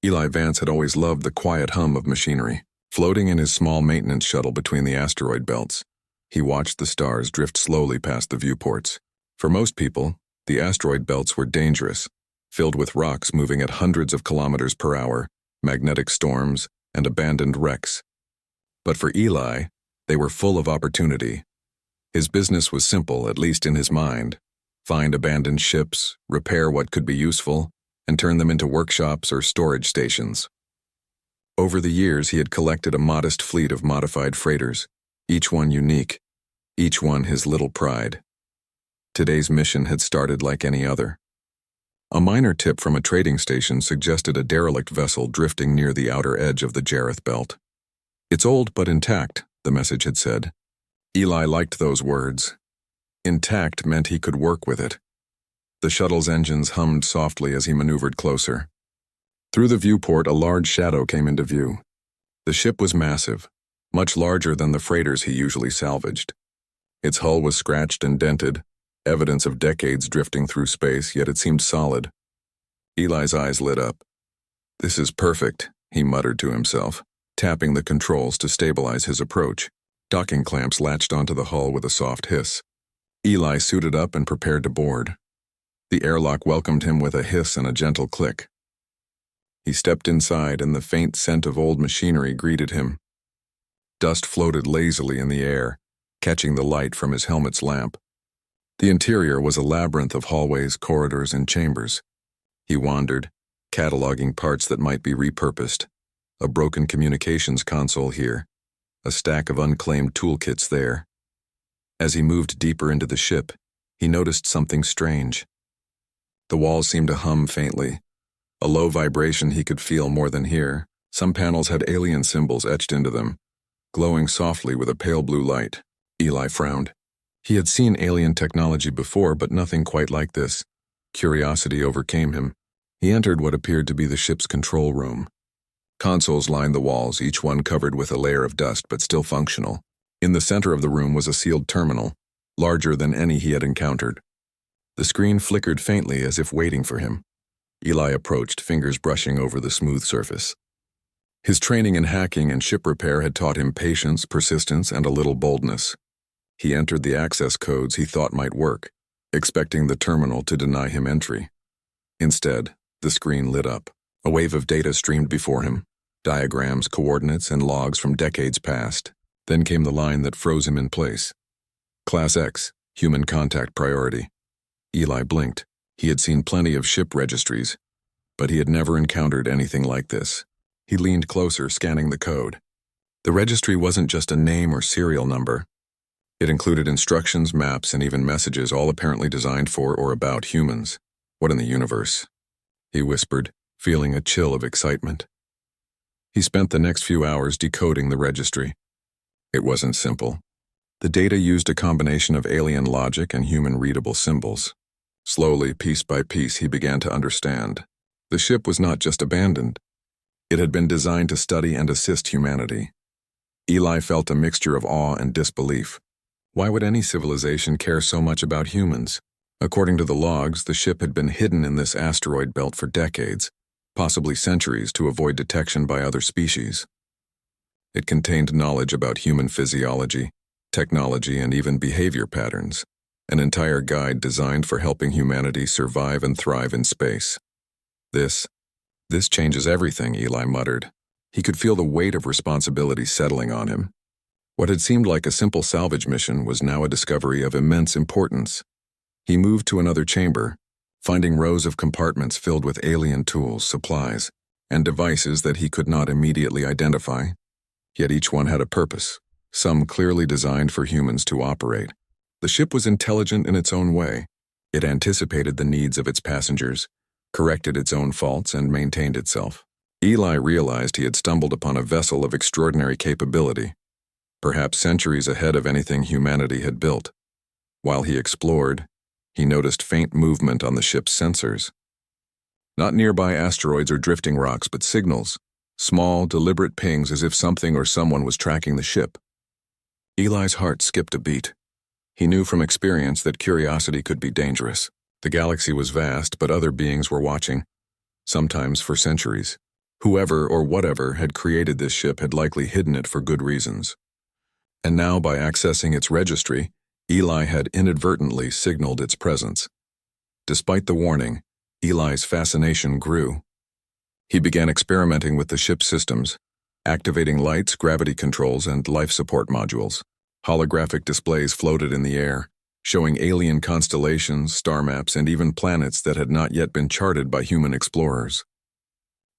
Eli Vance had always loved the quiet hum of machinery. Floating in his small maintenance shuttle between the asteroid belts, he watched the stars drift slowly past the viewports. For most people, the asteroid belts were dangerous, filled with rocks moving at hundreds of kilometers per hour, magnetic storms, and abandoned wrecks. But for Eli, they were full of opportunity. His business was simple, at least in his mind: find abandoned ships, repair what could be useful, and turn them into workshops or storage stations. Over the years, he had collected a modest fleet of modified freighters, each one unique, each one his little pride. Today's mission had started like any other. A minor tip from a trading station suggested a derelict vessel drifting near the outer edge of the Jareth Belt. "It's old but intact," the message had said. Eli liked those words. Intact meant he could work with it. The shuttle's engines hummed softly as he maneuvered closer. Through the viewport, a large shadow came into view. The ship was massive, much larger than the freighters he usually salvaged. Its hull was scratched and dented, evidence of decades drifting through space, yet it seemed solid. Eli's eyes lit up. "This is perfect," he muttered to himself, tapping the controls to stabilize his approach. Docking clamps latched onto the hull with a soft hiss. Eli suited up and prepared to board. The airlock welcomed him with a hiss and a gentle click. He stepped inside, and the faint scent of old machinery greeted him. Dust floated lazily in the air, catching the light from his helmet's lamp. The interior was a labyrinth of hallways, corridors, and chambers. He wandered, cataloging parts that might be repurposed. A broken communications console here, a stack of unclaimed toolkits there. As he moved deeper into the ship, he noticed something strange. The walls seemed to hum faintly, a low vibration he could feel more than hear. Some panels had alien symbols etched into them, glowing softly with a pale blue light. Eli frowned. He had seen alien technology before, but nothing quite like this. Curiosity overcame him. He entered what appeared to be the ship's control room. Consoles lined the walls, each one covered with a layer of dust but still functional. In the center of the room was a sealed terminal, larger than any he had encountered. The screen flickered faintly as if waiting for him. Eli approached, fingers brushing over the smooth surface. His training in hacking and ship repair had taught him patience, persistence, and a little boldness. He entered the access codes he thought might work, expecting the terminal to deny him entry. Instead, the screen lit up. A wave of data streamed before him, diagrams, coordinates, and logs from decades past. Then came the line that froze him in place. Class X, human contact priority. Eli blinked. He had seen plenty of ship registries, but he had never encountered anything like this. He leaned closer, scanning the code. The registry wasn't just a name or serial number. It included instructions, maps, and even messages, all apparently designed for or about humans. What in the universe? He whispered, feeling a chill of excitement. He spent the next few hours decoding the registry. It wasn't simple. The data used a combination of alien logic and human-readable symbols. Slowly, piece by piece, he began to understand. The ship was not just abandoned. It had been designed to study and assist humanity. Eli felt a mixture of awe and disbelief. Why would any civilization care so much about humans? According to the logs, the ship had been hidden in this asteroid belt for decades, possibly centuries, to avoid detection by other species. It contained knowledge about human physiology, technology, and even behavior patterns. An entire guide designed for helping humanity survive and thrive in space. This changes everything, Eli muttered. He could feel the weight of responsibility settling on him. What had seemed like a simple salvage mission was now a discovery of immense importance. He moved to another chamber, finding rows of compartments filled with alien tools, supplies, and devices that he could not immediately identify. Yet each one had a purpose, some clearly designed for humans to operate. The ship was intelligent in its own way. It anticipated the needs of its passengers, corrected its own faults, and maintained itself. Eli realized he had stumbled upon a vessel of extraordinary capability, perhaps centuries ahead of anything humanity had built. While he explored, he noticed faint movement on the ship's sensors. Not nearby asteroids or drifting rocks, but signals, small, deliberate pings as if something or someone was tracking the ship. Eli's heart skipped a beat. He knew from experience that curiosity could be dangerous. The galaxy was vast, but other beings were watching, sometimes for centuries. Whoever or whatever had created this ship had likely hidden it for good reasons. And now, by accessing its registry, Eli had inadvertently signaled its presence. Despite the warning, Eli's fascination grew. He began experimenting with the ship's systems, activating lights, gravity controls, and life support modules. Holographic displays floated in the air, showing alien constellations, star maps, and even planets that had not yet been charted by human explorers.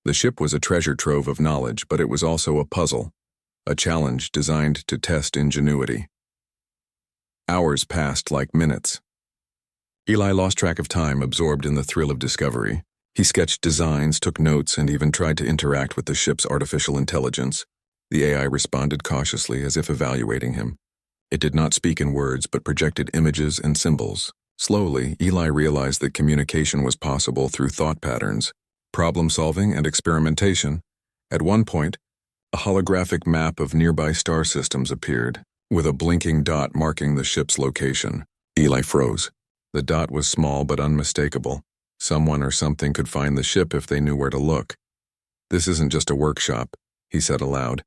The ship was a treasure trove of knowledge, but it was also a puzzle, a challenge designed to test ingenuity. Hours passed like minutes. Eli lost track of time, absorbed in the thrill of discovery. He sketched designs, took notes, and even tried to interact with the ship's artificial intelligence. The AI responded cautiously, as if evaluating him. It did not speak in words, but projected images and symbols. Slowly, Eli realized that communication was possible through thought patterns, problem-solving, and experimentation. At one point, a holographic map of nearby star systems appeared, with a blinking dot marking the ship's location. Eli froze. The dot was small but unmistakable. Someone or something could find the ship if they knew where to look. "This isn't just a workshop," he said aloud.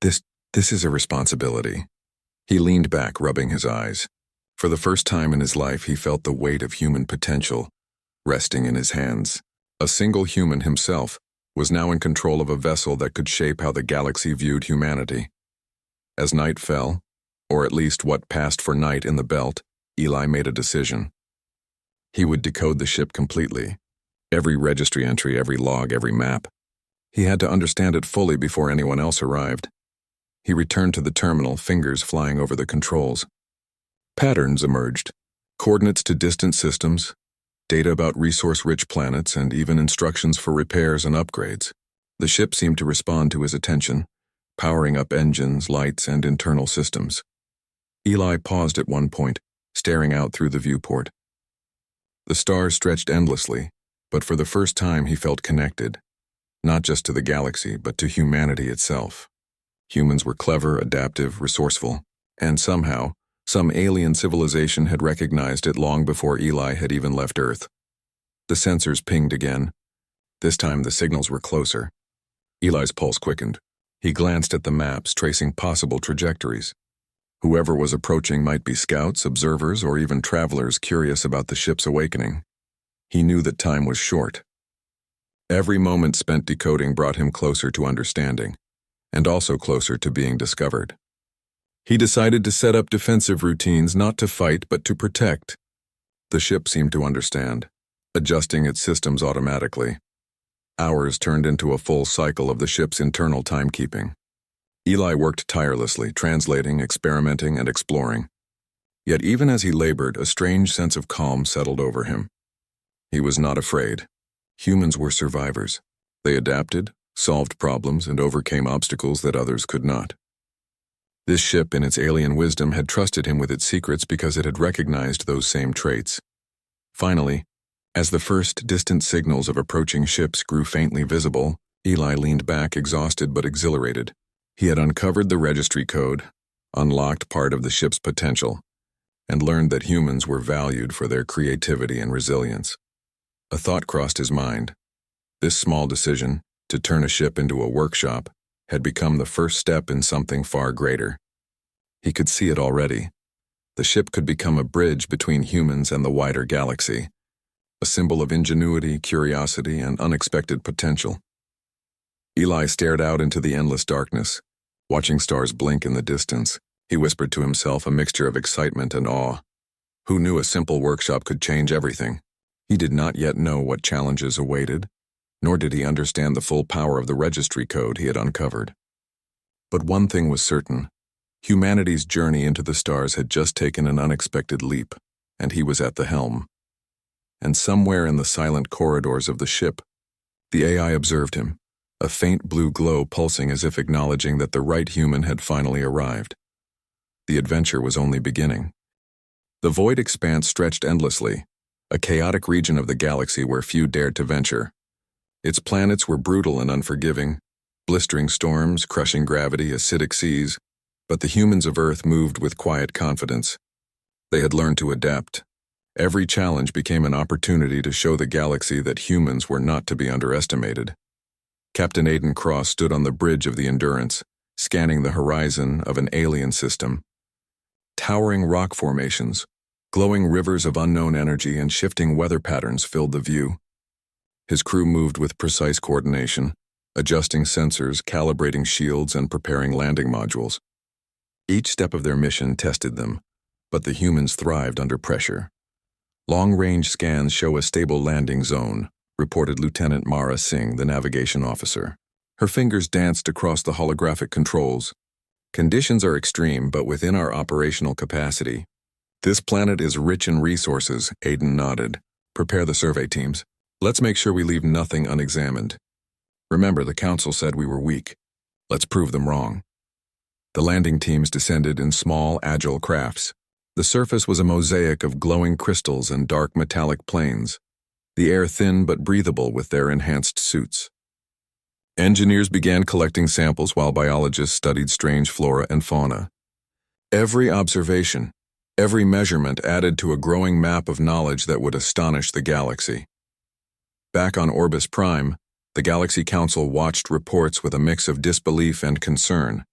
This is a responsibility." He leaned back, rubbing his eyes. For the first time in his life, he felt the weight of human potential resting in his hands. A single human himself was now in control of a vessel that could shape how the galaxy viewed humanity. As night fell, or at least what passed for night in the belt, Eli made a decision. He would decode the ship completely. Every registry entry, every log, every map. He had to understand it fully before anyone else arrived. He returned to the terminal, fingers flying over the controls. Patterns emerged. Coordinates to distant systems, data about resource-rich planets, and even instructions for repairs and upgrades. The ship seemed to respond to his attention, powering up engines, lights, and internal systems. Eli paused at one point, staring out through the viewport. The stars stretched endlessly, but for the first time he felt connected, not just to the galaxy, but to humanity itself. Humans were clever, adaptive, resourceful, and somehow, some alien civilization had recognized it long before Eli had even left Earth. The sensors pinged again. This time the signals were closer. Eli's pulse quickened. He glanced at the maps, tracing possible trajectories. Whoever was approaching might be scouts, observers, or even travelers curious about the ship's awakening. He knew that time was short. Every moment spent decoding brought him closer to understanding, and also closer to being discovered. He decided to set up defensive routines, not to fight, but to protect. The ship seemed to understand, adjusting its systems automatically. Hours turned into a full cycle of the ship's internal timekeeping. Eli worked tirelessly, translating, experimenting, and exploring. Yet even as he labored, a strange sense of calm settled over him. He was not afraid. Humans were survivors. They adapted, solved problems, and overcame obstacles that others could not. This ship, in its alien wisdom, had trusted him with its secrets because it had recognized those same traits. Finally, as the first distant signals of approaching ships grew faintly visible, Eli leaned back, exhausted but exhilarated. He had uncovered the registry code, unlocked part of the ship's potential, and learned that humans were valued for their creativity and resilience. A thought crossed his mind. This small decision, to turn a ship into a workshop, had become the first step in something far greater. He could see it already. The ship could become a bridge between humans and the wider galaxy, a symbol of ingenuity, curiosity, and unexpected potential. Eli stared out into the endless darkness, watching stars blink in the distance. He whispered to himself, a mixture of excitement and awe. Who knew a simple workshop could change everything? He did not yet know what challenges awaited, nor did he understand the full power of the registry code he had uncovered. But one thing was certain. Humanity's journey into the stars had just taken an unexpected leap, and he was at the helm. And somewhere in the silent corridors of the ship, the AI observed him, a faint blue glow pulsing as if acknowledging that the right human had finally arrived. The adventure was only beginning. The void expanse stretched endlessly, a chaotic region of the galaxy where few dared to venture. Its planets were brutal and unforgiving, blistering storms, crushing gravity, acidic seas, but the humans of Earth moved with quiet confidence. They had learned to adapt. Every challenge became an opportunity to show the galaxy that humans were not to be underestimated. Captain Aiden Cross stood on the bridge of the Endurance, scanning the horizon of an alien system. Towering rock formations, glowing rivers of unknown energy, and shifting weather patterns filled the view. His crew moved with precise coordination, adjusting sensors, calibrating shields, and preparing landing modules. Each step of their mission tested them, but the humans thrived under pressure. Long-range scans show a stable landing zone, reported Lieutenant Mara Singh, the navigation officer. Her fingers danced across the holographic controls. Conditions are extreme, but within our operational capacity. This planet is rich in resources, Aiden nodded. Prepare the survey teams. Let's make sure we leave nothing unexamined. Remember, the Council said we were weak. Let's prove them wrong. The landing teams descended in small, agile crafts. The surface was a mosaic of glowing crystals and dark metallic planes, the air thin but breathable with their enhanced suits. Engineers began collecting samples while biologists studied strange flora and fauna. Every observation, every measurement added to a growing map of knowledge that would astonish the galaxy. Back on Orbis Prime, the Galaxy Council watched reports with a mix of disbelief and concern.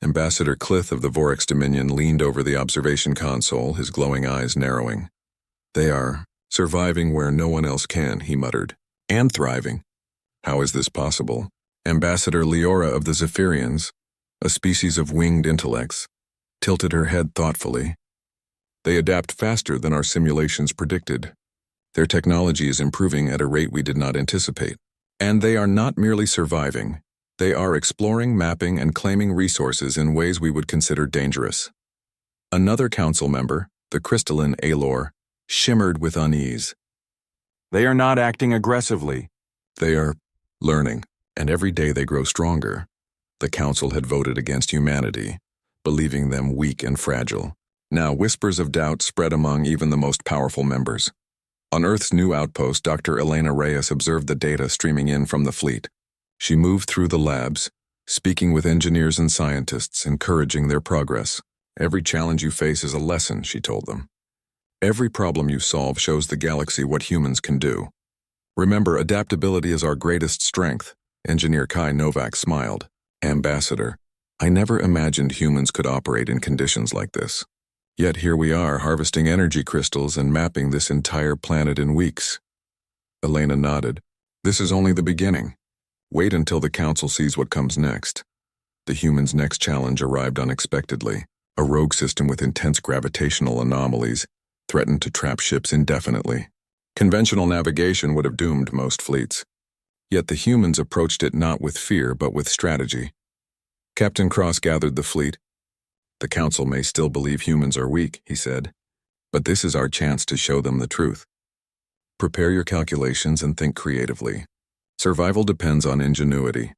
Ambassador Clith of the Vorix Dominion leaned over the observation console, his glowing eyes narrowing. They are surviving where no one else can, he muttered. And thriving. How is this possible? Ambassador Leora of the Zephyrians, a species of winged intellects, tilted her head thoughtfully. They adapt faster than our simulations predicted. Their technology is improving at a rate we did not anticipate. And they are not merely surviving. They are exploring, mapping, and claiming resources in ways we would consider dangerous. Another council member, the crystalline Alor, shimmered with unease. They are not acting aggressively. They are learning, and every day they grow stronger. The council had voted against humanity, believing them weak and fragile. Now whispers of doubt spread among even the most powerful members. On Earth's new outpost, Dr. Elena Reyes observed the data streaming in from the fleet. She moved through the labs, speaking with engineers and scientists, encouraging their progress. Every challenge you face is a lesson, she told them. Every problem you solve shows the galaxy what humans can do. Remember, adaptability is our greatest strength. Engineer Kai Novak smiled. Ambassador, I never imagined humans could operate in conditions like this. Yet here we are, harvesting energy crystals and mapping this entire planet in weeks. Elena nodded. This is only the beginning. Wait until the Council sees what comes next. The humans' next challenge arrived unexpectedly. A rogue system with intense gravitational anomalies threatened to trap ships indefinitely. Conventional navigation would have doomed most fleets. Yet the humans approached it not with fear but with strategy. Captain Cross gathered the fleet. The Council may still believe humans are weak, he said, but this is our chance to show them the truth. Prepare your calculations and think creatively. Survival depends on ingenuity.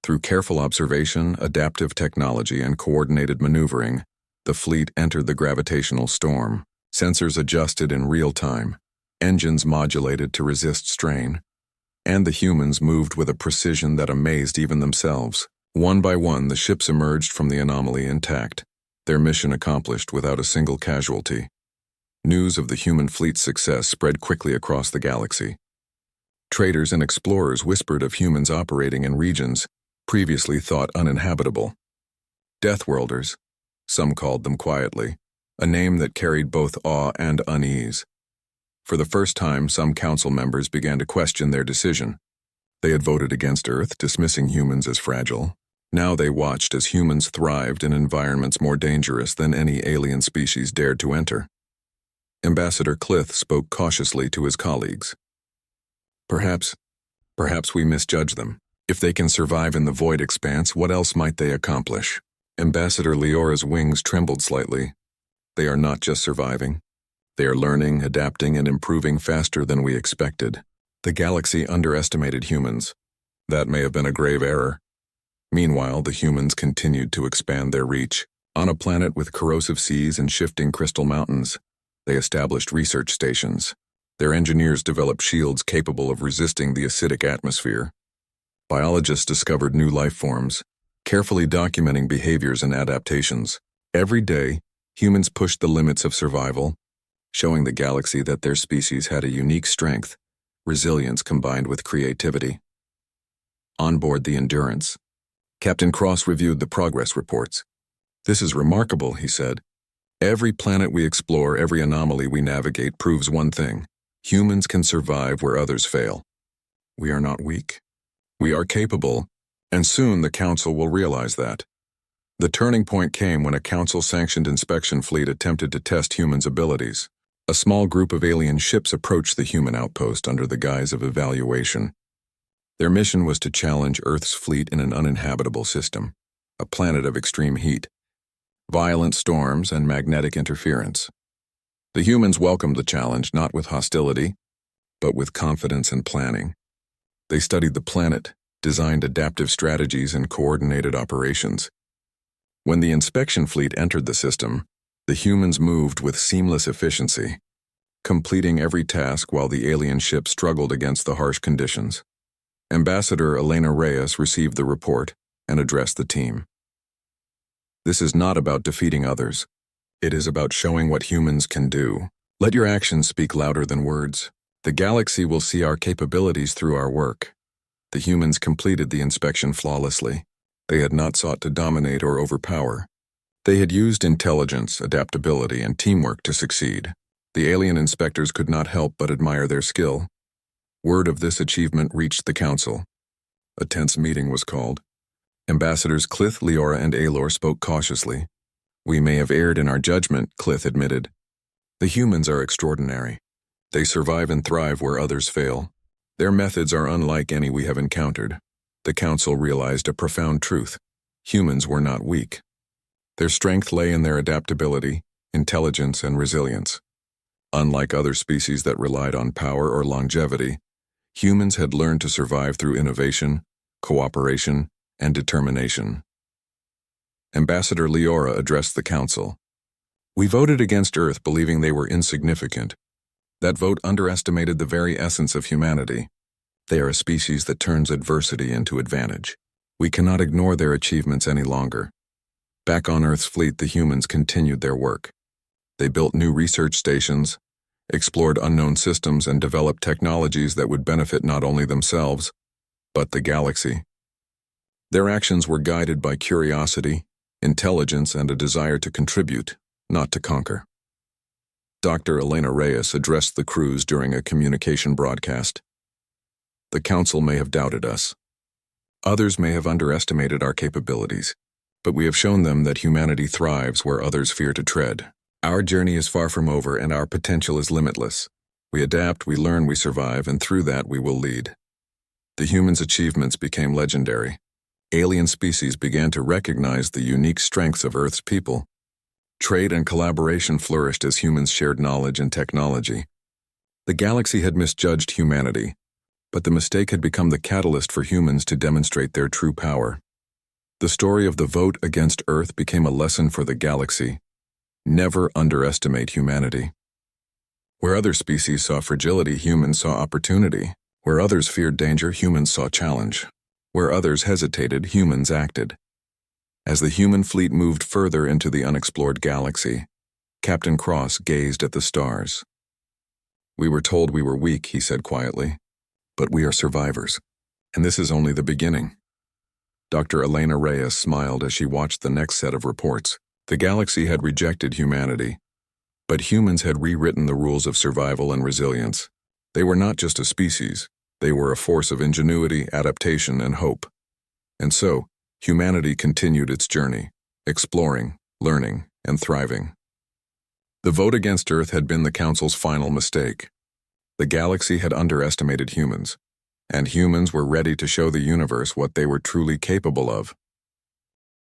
Through careful observation, adaptive technology, and coordinated maneuvering, the fleet entered the gravitational storm. Sensors adjusted in real time, engines modulated to resist strain, and the humans moved with a precision that amazed even themselves. One by one, the ships emerged from the anomaly intact, their mission accomplished without a single casualty. News of the human fleet's success spread quickly across the galaxy. Traders and explorers whispered of humans operating in regions previously thought uninhabitable. Deathworlders, some called them quietly, a name that carried both awe and unease. For the first time, some council members began to question their decision. They had voted against Earth, dismissing humans as fragile. Now they watched as humans thrived in environments more dangerous than any alien species dared to enter. Ambassador Clith spoke cautiously to his colleagues. Perhaps we misjudge them. If they can survive in the void expanse, what else might they accomplish? Ambassador Leora's wings trembled slightly. They are not just surviving. They are learning, adapting, and improving faster than we expected. The galaxy underestimated humans. That may have been a grave error. Meanwhile, the humans continued to expand their reach. On a planet with corrosive seas and shifting crystal mountains, they established research stations. Their engineers developed shields capable of resisting the acidic atmosphere. Biologists discovered new life forms, carefully documenting behaviors and adaptations. Every day, humans pushed the limits of survival, showing the galaxy that their species had a unique strength, resilience combined with creativity. onboard the Endurance. Captain Cross reviewed the progress reports. "This is remarkable," he said. "Every planet we explore, every anomaly we navigate proves one thing. Humans can survive where others fail. We are not weak. We are capable, and soon the Council will realize that." The turning point came when a Council-sanctioned inspection fleet attempted to test humans' abilities. A small group of alien ships approached the human outpost under the guise of evaluation. Their mission was to challenge Earth's fleet in an uninhabitable system, a planet of extreme heat, violent storms, and magnetic interference. The humans welcomed the challenge not with hostility, but with confidence and planning. They studied the planet, designed adaptive strategies, and coordinated operations. When the inspection fleet entered the system, the humans moved with seamless efficiency, completing every task while the alien ship struggled against the harsh conditions. Ambassador Elena Reyes received the report and addressed the team. "This is not about defeating others. It is about showing what humans can do. Let your actions speak louder than words. The galaxy will see our capabilities through our work." The humans completed the inspection flawlessly. They had not sought to dominate or overpower. They had used intelligence, adaptability, and teamwork to succeed. The alien inspectors could not help but admire their skill. Word of this achievement reached the Council. A tense meeting was called. Ambassadors Clith, Leora, and Aelor spoke cautiously. "We may have erred in our judgment," Clith admitted. "The humans are extraordinary. They survive and thrive where others fail. Their methods are unlike any we have encountered." The Council realized a profound truth. Humans were not weak. Their strength lay in their adaptability, intelligence, and resilience. Unlike other species that relied on power or longevity, humans had learned to survive through innovation, cooperation, and determination. Ambassador Leora addressed the Council. "We voted against Earth believing they were insignificant. That vote underestimated the very essence of humanity. They are a species that turns adversity into advantage. We cannot ignore their achievements any longer." Back on Earth's fleet, the humans continued their work. They built new research stations, explored unknown systems, and developed technologies that would benefit not only themselves, but the galaxy. Their actions were guided by curiosity, intelligence, and a desire to contribute, not to conquer. Dr. Elena Reyes addressed the crews during a communication broadcast. "The Council may have doubted us. Others may have underestimated our capabilities, but we have shown them that humanity thrives where others fear to tread. Our journey is far from over, and our potential is limitless. We adapt, we learn, we survive, and through that we will lead." The humans' achievements became legendary. Alien species began to recognize the unique strengths of Earth's people. Trade and collaboration flourished as humans shared knowledge and technology. The galaxy had misjudged humanity, but the mistake had become the catalyst for humans to demonstrate their true power. The story of the vote against Earth became a lesson for the galaxy. Never underestimate humanity. Where other species saw fragility, humans saw opportunity. Where others feared danger, humans saw challenge. Where others hesitated, humans acted. As the human fleet moved further into the unexplored galaxy, Captain Cross gazed at the stars. "We were told we were weak," he said quietly, "but we are survivors, and this is only the beginning." Dr. Elena Reyes smiled as she watched the next set of reports. The galaxy had rejected humanity, but humans had rewritten the rules of survival and resilience. They were not just a species, they were a force of ingenuity, adaptation, and hope. And so, humanity continued its journey, exploring, learning, and thriving. The vote against Earth had been the Council's final mistake. The galaxy had underestimated humans, and humans were ready to show the universe what they were truly capable of.